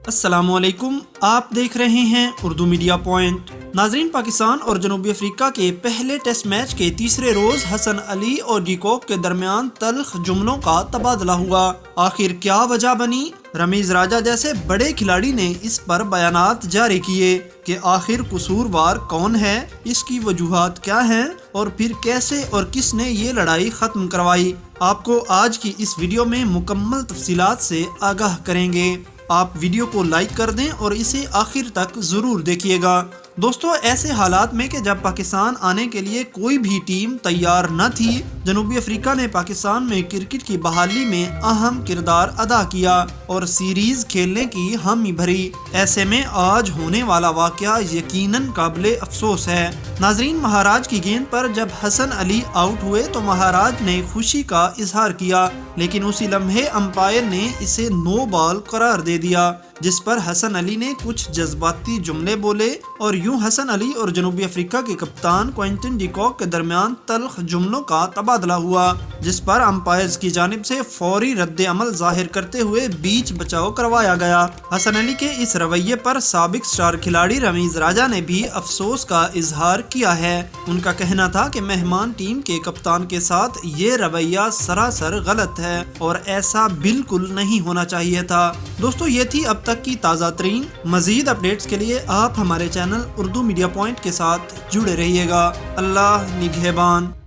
السلام علیکم، آپ دیکھ رہے ہیں اردو میڈیا پوائنٹ۔ ناظرین، پاکستان اور جنوبی افریقہ کے پہلے ٹیسٹ میچ کے تیسرے روز حسن علی اور ڈی کوک کے درمیان تلخ جملوں کا تبادلہ ہوا۔ آخر کیا وجہ بنی؟ رمیز راجہ جیسے بڑے کھلاڑی نے اس پر بیانات جاری کیے کہ آخر قصوروار کون ہے، اس کی وجوہات کیا ہیں اور پھر کیسے اور کس نے یہ لڑائی ختم کروائی۔ آپ کو آج کی اس ویڈیو میں مکمل تفصیلات سے آگاہ کریں گے۔ آپ ویڈیو کو لائک کر دیں اور اسے آخر تک ضرور دیکھیے گا۔ دوستو، ایسے حالات میں کہ جب پاکستان آنے کے لیے کوئی بھی ٹیم تیار نہ تھی، جنوبی افریقہ نے پاکستان میں کرکٹ کی بحالی میں اہم کردار ادا کیا اور سیریز کھیلنے کی حامی بھری۔ ایسے میں آج ہونے والا واقعہ یقیناً قابل افسوس ہے۔ ناظرین، مہاراج کی گیند پر جب حسن علی آؤٹ ہوئے تو مہاراج نے خوشی کا اظہار کیا، لیکن اسی لمحے امپائر نے اسے نو بال قرار دے دیا، جس پر حسن علی نے کچھ جذباتی جملے بولے اور یوں حسن علی اور جنوبی افریقہ کے کپتان کوئنٹن ڈی کوک کے درمیان تلخ جملوں کا تبادلہ ہوا، جس پر امپائرز کی جانب سے فوری رد عمل ظاہر کرتے ہوئے بیچ بچاؤ کروایا گیا۔ حسن علی کے اس رویے پر سابق سٹار کھلاڑی رمیز راجہ نے بھی افسوس کا اظہار کیا ہے۔ ان کا کہنا تھا کہ مہمان ٹیم کے کپتان کے ساتھ یہ رویہ سراسر غلط ہے اور ایسا بالکل نہیں ہونا چاہیے تھا۔ دوستو، یہ تھی اب تک کی تازہ ترین۔ مزید اپڈیٹس کے لیے آپ ہمارے چینل اردو میڈیا پوائنٹ کے ساتھ جڑے رہیے گا۔ اللہ نگہبان۔